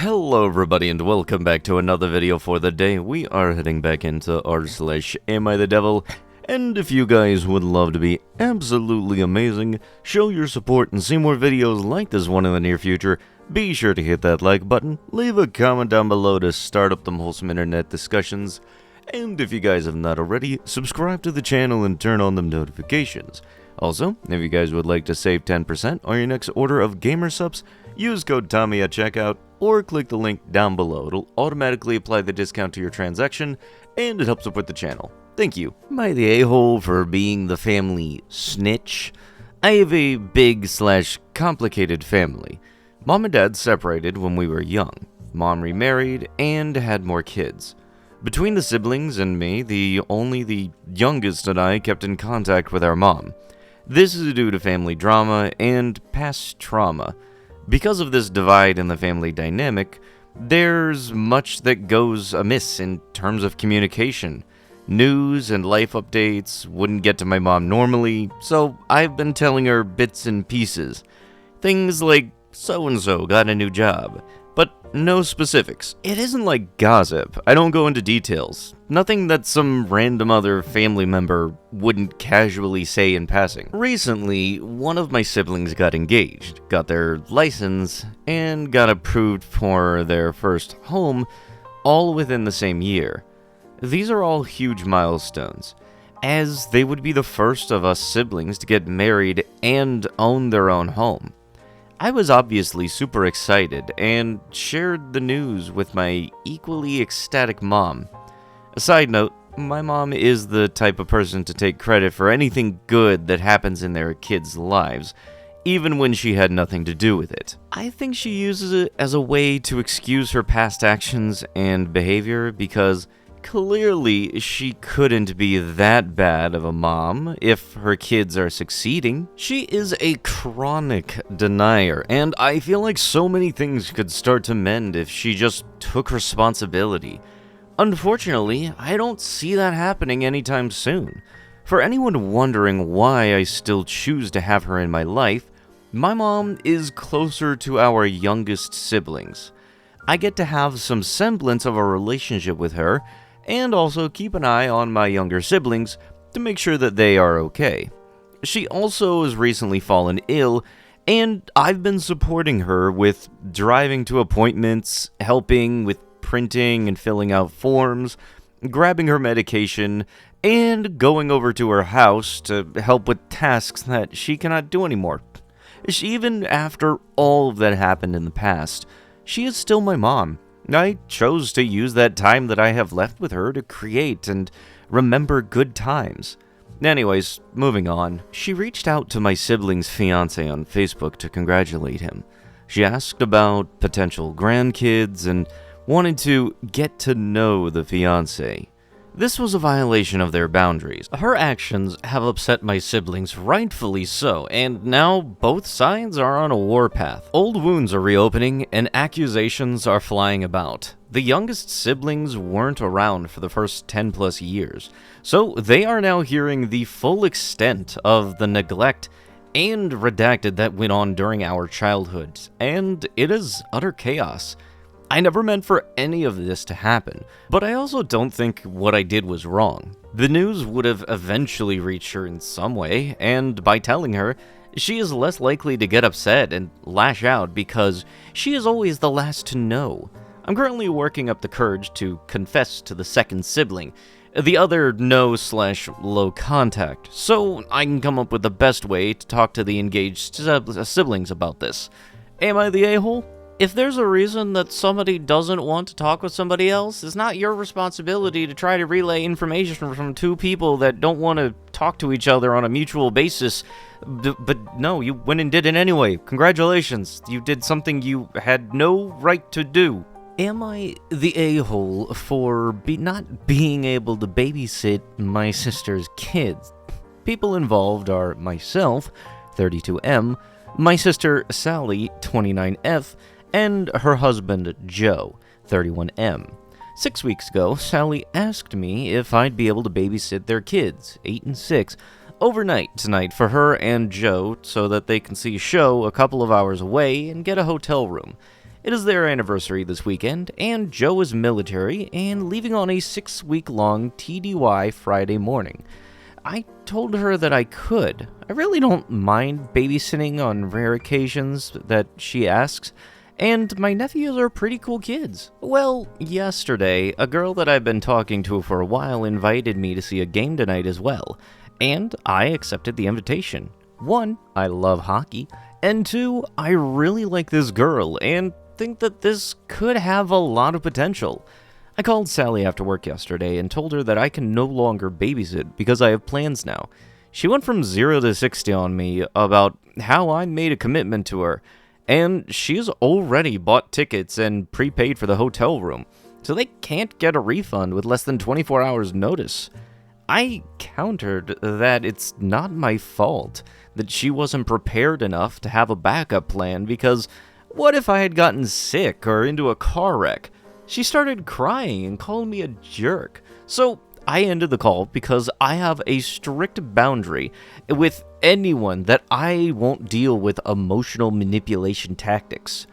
Hello everybody and welcome back to another video for the day. We are heading back into r/AmITheDevil, and if you guys would love to be absolutely amazing, show your support and see more videos like this one in the near future, be sure to hit that like button, leave a comment down below to start up them wholesome internet discussions, and if you guys have not already, subscribe to the channel and turn on them notifications. Also, if you guys would like to save 10% on your next order of gamer subs, use code Tommy at checkout, or click the link down below. It'll automatically apply the discount to your transaction, and it helps support the channel. Thank you. Am I the a-hole for being the family snitch? I have a big/complicated family. Mom and Dad separated when we were young. Mom remarried and had more kids. Between the siblings and me, only the youngest and I kept in contact with our mom. This is due to family drama and past trauma. Because of this divide in the family dynamic, there's much that goes amiss in terms of communication. News and life updates wouldn't get to my mom normally, so I've been telling her bits and pieces. Things like, so-and-so got a new job, but no specifics. It isn't like gossip. I don't go into details. Nothing that some random other family member wouldn't casually say in passing. Recently, one of my siblings got engaged, got their license, and got approved for their first home, all within the same year. These are all huge milestones, as they would be the first of us siblings to get married and own their own home. I was obviously super excited and shared the news with my equally ecstatic mom. A side note, my mom is the type of person to take credit for anything good that happens in their kids' lives, even when she had nothing to do with it. I think she uses it as a way to excuse her past actions and behavior because clearly she couldn't be that bad of a mom if her kids are succeeding. She is a chronic denier, and I feel like so many things could start to mend if she just took responsibility. Unfortunately, I don't see that happening anytime soon. For anyone wondering why I still choose to have her in my life, my mom is closer to our youngest siblings. I get to have some semblance of a relationship with her, and also keep an eye on my younger siblings to make sure that they are okay. She also has recently fallen ill, and I've been supporting her with driving to appointments, helping with printing and filling out forms, grabbing her medication, and going over to her house to help with tasks that she cannot do anymore. Even after all of that happened in the past, she is still my mom. I chose to use that time that I have left with her to create and remember good times. Anyways, moving on. She reached out to my sibling's fiance on Facebook to congratulate him. She asked about potential grandkids and wanted to get to know the fiance. This was a violation of their boundaries. Her actions have upset my siblings, rightfully so, and now both sides are on a warpath. Old wounds are reopening, and accusations are flying about. The youngest siblings weren't around for the first 10+ years, so they are now hearing the full extent of the neglect and redacted that went on during our childhood, and it is utter chaos. I never meant for any of this to happen, but I also don't think what I did was wrong. The news would have eventually reached her in some way, and by telling her, she is less likely to get upset and lash out because she is always the last to know. I'm currently working up the courage to confess to the second sibling, the other no/low contact, so I can come up with the best way to talk to the engaged siblings about this. Am I the a-hole? If there's a reason that somebody doesn't want to talk with somebody else, it's not your responsibility to try to relay information from two people that don't want to talk to each other on a mutual basis. But no, you went and did it anyway. Congratulations. You did something you had no right to do. Am I the a-hole for not being able to babysit my sister's kids? People involved are myself, 32M, my sister Sally, 29F, and her husband, Joe, 31M. 6 weeks ago, Sally asked me if I'd be able to babysit their kids, 8 and 6, overnight tonight for her and Joe so that they can see a show a couple of hours away and get a hotel room. It is their anniversary this weekend, and Joe is military and leaving on a 6-week-long TDY Friday morning. I told her that I could. I really don't mind babysitting on rare occasions that she asks, and my nephews are pretty cool kids. Well, yesterday, a girl that I've been talking to for a while invited me to see a game tonight as well, and I accepted the invitation. 1, I love hockey, and 2, I really like this girl and think that this could have a lot of potential. I called Sally after work yesterday and told her that I can no longer babysit because I have plans now. She went from 0 to 60 on me about how I made a commitment to her, and she's already bought tickets and prepaid for the hotel room, so they can't get a refund with less than 24 hours notice. I countered that it's not my fault that she wasn't prepared enough to have a backup plan because what if I had gotten sick or into a car wreck? She started crying and called me a jerk. So I ended the call because I have a strict boundary with anyone that I won't deal with emotional manipulation tactics.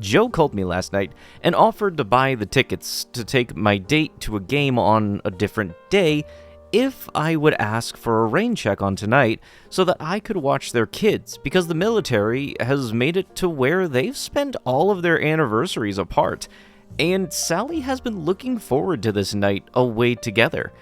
Joe called me last night and offered to buy the tickets to take my date to a game on a different day if I would ask for a rain check on tonight so that I could watch their kids, because the military has made it to where they've spent all of their anniversaries apart, and Sally has been looking forward to this night away together.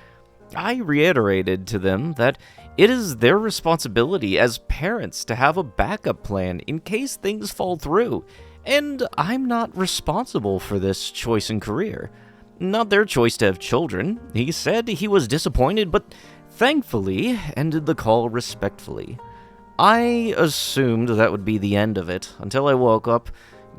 I reiterated to them that it is their responsibility as parents to have a backup plan in case things fall through, and I'm not responsible for this choice in career. Not their choice to have children. He said he was disappointed, but thankfully ended the call respectfully. I assumed that would be the end of it until I woke up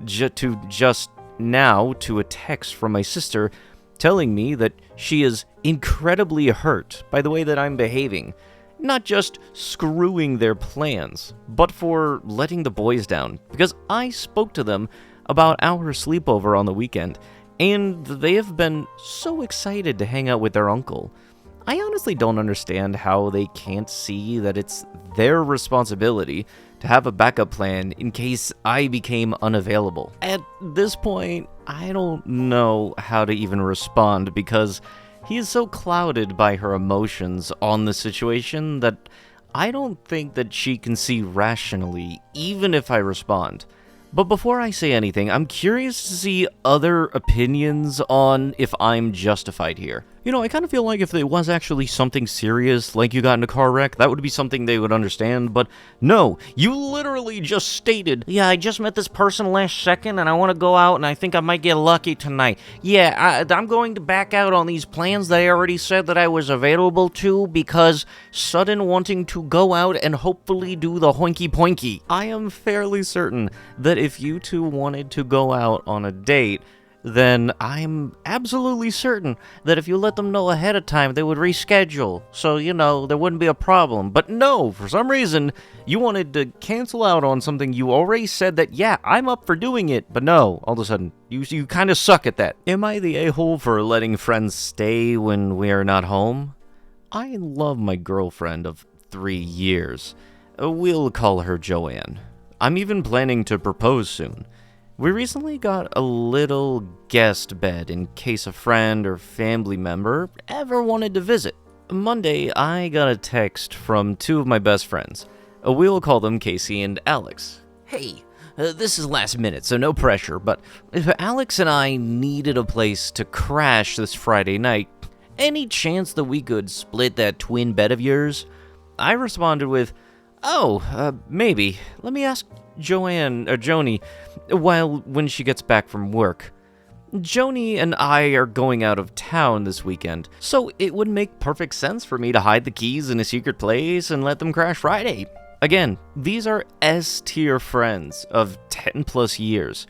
just now to a text from my sister telling me that she is incredibly hurt by the way that I'm behaving. Not just screwing their plans, but for letting the boys down, because I spoke to them about our sleepover on the weekend, and they have been so excited to hang out with their uncle. I honestly don't understand how they can't see that it's their responsibility to have a backup plan in case I became unavailable. At this point, I don't know how to even respond because he is so clouded by her emotions on the situation that I don't think that she can see rationally, even if I respond. But before I say anything, I'm curious to see other opinions on if I'm justified here. You know, I kind of feel like if there was actually something serious, like you got in a car wreck, that would be something they would understand, but no, you literally just stated, yeah, I just met this person last second, and I want to go out, and I think I might get lucky tonight. Yeah, I'm going to back out on these plans that I already said that I was available to, because sudden wanting to go out and hopefully do the hoinky-poinky. I am fairly certain that if you two wanted to go out on a date, then I'm absolutely certain that if you let them know ahead of time, they would reschedule. So, you know, there wouldn't be a problem. But no, for some reason, you wanted to cancel out on something you already said that, yeah, I'm up for doing it. But no, all of a sudden, you kind of suck at that. Am I the a-hole for letting friends stay when we are not home? I love my girlfriend of 3 years. We'll call her Joanne. I'm even planning to propose soon. We recently got a little guest bed in case a friend or family member ever wanted to visit. Monday, I got a text from 2 of my best friends. We'll call them Casey and Alex. Hey, this is last minute, so no pressure, but if Alex and I needed a place to crash this Friday night, any chance that we could split that twin bed of yours? I responded with, maybe. Let me ask Joni, when she gets back from work. Joni and I are going out of town this weekend, so it would make perfect sense for me to hide the keys in a secret place and let them crash Friday. Again, these are S-tier friends of 10 plus years.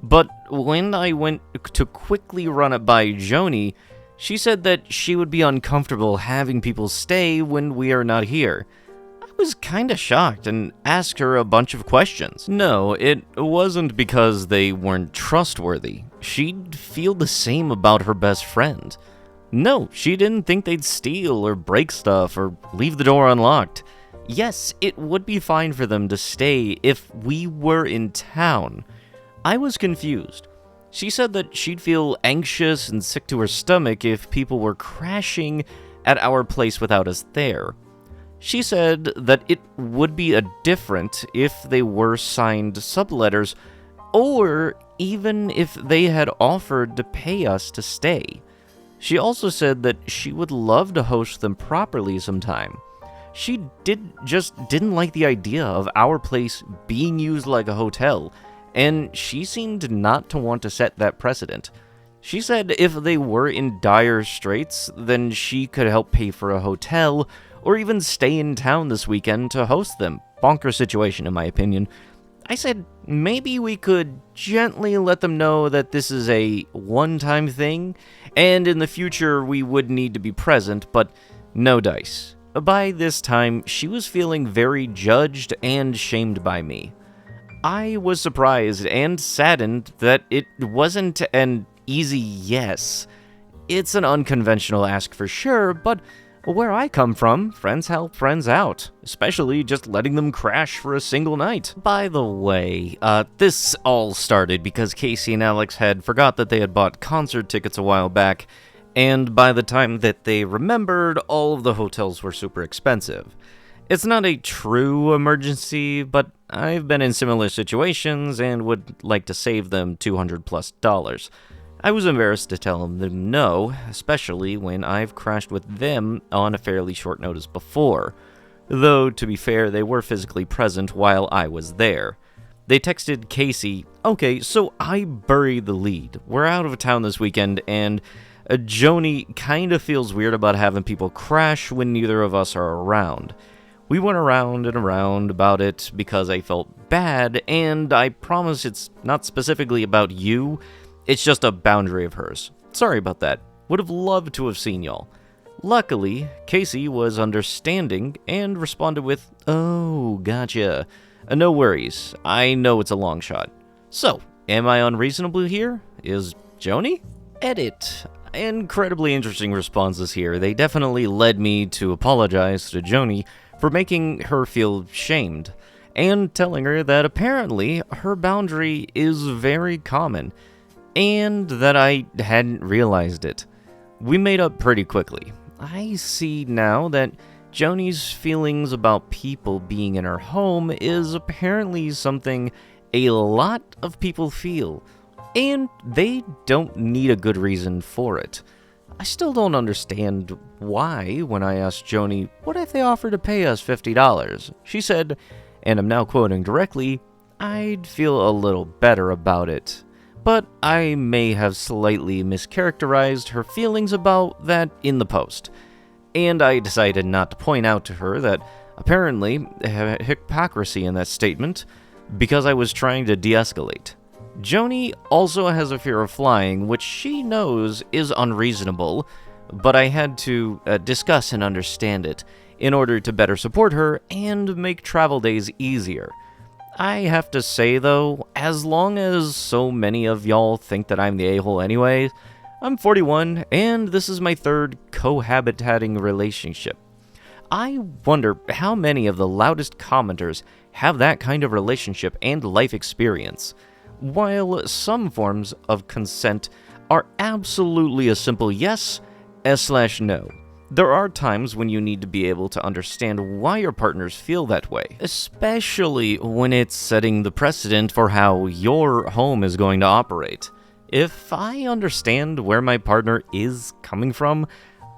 But when I went to quickly run it by Joni, she said that she would be uncomfortable having people stay when we are not here. I was kinda shocked and asked her a bunch of questions. No, it wasn't because they weren't trustworthy. She'd feel the same about her best friend. No, she didn't think they'd steal or break stuff or leave the door unlocked. Yes, it would be fine for them to stay if we were in town. I was confused. She said that she'd feel anxious and sick to her stomach if people were crashing at our place without us there. She said that it would be different if they were signed subletters, or even if they had offered to pay us to stay. She also said that she would love to host them properly sometime. She didn't like the idea of our place being used like a hotel, and she seemed not to want to set that precedent. She said if they were in dire straits, then she could help pay for a hotel, or even stay in town this weekend to host them. Bonker situation, in my opinion. I said maybe we could gently let them know that this is a one-time thing, and in the future we would need to be present, but no dice. By this time, she was feeling very judged and shamed by me. I was surprised and saddened that it wasn't an easy yes. It's an unconventional ask for sure, but where I come from, friends help friends out, especially just letting them crash for a single night. By the way, this all started because Casey and Alex had forgot that they had bought concert tickets a while back, and by the time that they remembered, all of the hotels were super expensive. It's not a true emergency, but I've been in similar situations and would like to save them $200+. I was embarrassed to tell them no, especially when I've crashed with them on a fairly short notice before. Though, to be fair, they were physically present while I was there. They texted Casey, "Okay, so I buried the lead. We're out of town this weekend, and Joni kinda feels weird about having people crash when neither of us are around. We went around and around about it because I felt bad, and I promise it's not specifically about you. It's just a boundary of hers. Sorry about that. Would have loved to have seen y'all." Luckily, Casey was understanding and responded with, "Oh, gotcha. No worries. I know it's a long shot. So, am I unreasonable here? Is Joni?" Edit. Incredibly interesting responses here. They definitely led me to apologize to Joni for making her feel shamed, and telling her that apparently her boundary is very common, and that I hadn't realized it. We made up pretty quickly. I see now that Joni's feelings about people being in her home is apparently something a lot of people feel, and they don't need a good reason for it. I still don't understand why when I asked Joni, what if they offered to pay us $50? She said, and I'm now quoting directly, "I'd feel a little better about it." But I may have slightly mischaracterized her feelings about that in the post. And I decided not to point out to her that apparently hypocrisy in that statement because I was trying to de-escalate. Joni also has a fear of flying, which she knows is unreasonable, but I had to discuss and understand it in order to better support her and make travel days easier. I have to say though, as long as so many of y'all think that I'm the a-hole anyways, I'm 41 and this is my third cohabitating relationship. I wonder how many of the loudest commenters have that kind of relationship and life experience. While some forms of consent are absolutely a simple yes/no, there are times when you need to be able to understand why your partners feel that way, especially when it's setting the precedent for how your home is going to operate. If I understand where my partner is coming from,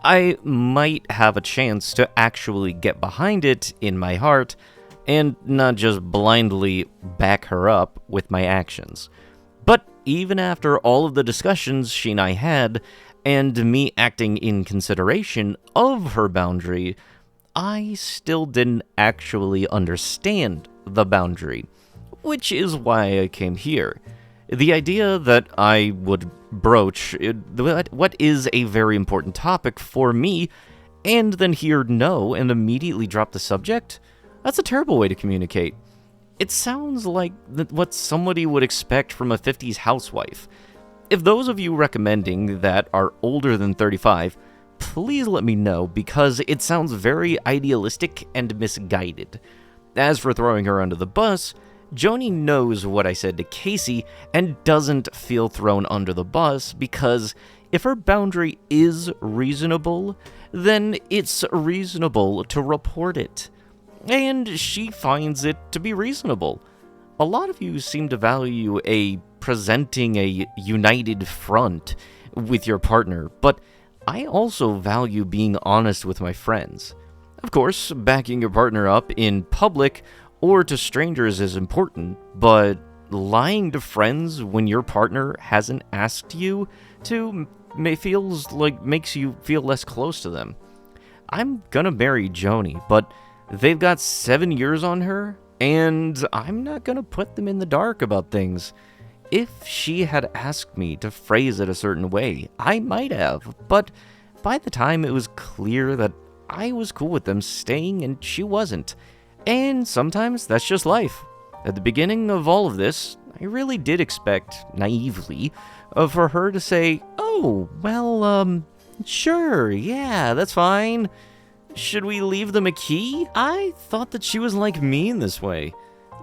I might have a chance to actually get behind it in my heart and not just blindly back her up with my actions. But even after all of the discussions she and I had, and me acting in consideration of her boundary, I still didn't actually understand the boundary, which is why I came here. The idea that I would broach what is a very important topic for me, and then hear no and immediately drop the subject, that's a terrible way to communicate. It sounds like what somebody would expect from a 50s housewife. If those of you recommending that are older than 35, please let me know, because it sounds very idealistic and misguided. As for throwing her under the bus, Joni knows what I said to Casey and doesn't feel thrown under the bus because if her boundary is reasonable, then it's reasonable to report it. And she finds it to be reasonable. A lot of you seem to value presenting a united front with your partner, but I also value being honest with my friends. Of course, backing your partner up in public or to strangers is important, but lying to friends when your partner hasn't asked you to makes you feel less close to them. I'm gonna marry Joni, but they've got 7 years on her, and I'm not gonna put them in the dark about things. If she had asked me to phrase it a certain way, I might have, but by the time it was clear that I was cool with them staying and she wasn't. And sometimes that's just life. At the beginning of all of this, I really did expect, naively, for her to say, "Oh, well, sure, yeah, that's fine. Should we leave them a key?" I thought that she was like me in this way.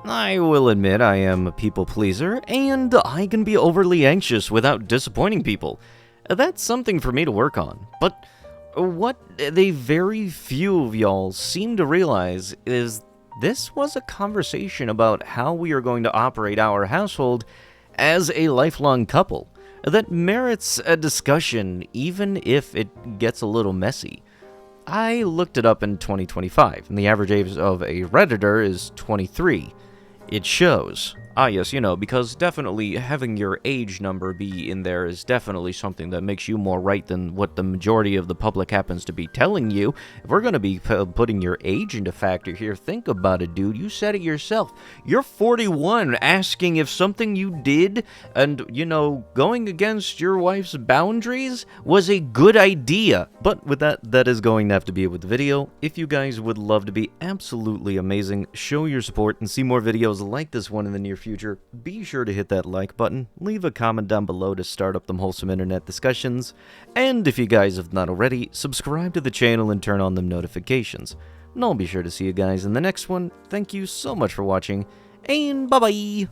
I will admit I am a people pleaser, and I can be overly anxious without disappointing people. That's something for me to work on, but what they very few of y'all seem to realize is this was a conversation about how we are going to operate our household as a lifelong couple that merits a discussion even if it gets a little messy. I looked it up in 2025, and the average age of a Redditor is 23. It shows. Yes, because definitely having your age number be in there is definitely something that makes you more right than what the majority of the public happens to be telling you. If we're going to be putting your age into factor here, think about it, dude. You said it yourself. You're 41, asking if something you did and, going against your wife's boundaries was a good idea. But with that is going to have to be it with the video. If you guys would love to be absolutely amazing, show your support and see more videos like this one in the near future, be sure to hit that like button, leave a comment down below to start up them wholesome internet discussions, and if you guys have not already, subscribe to the channel and turn on them notifications. And I'll be sure to see you guys in the next one. Thank you so much for watching, and bye-bye!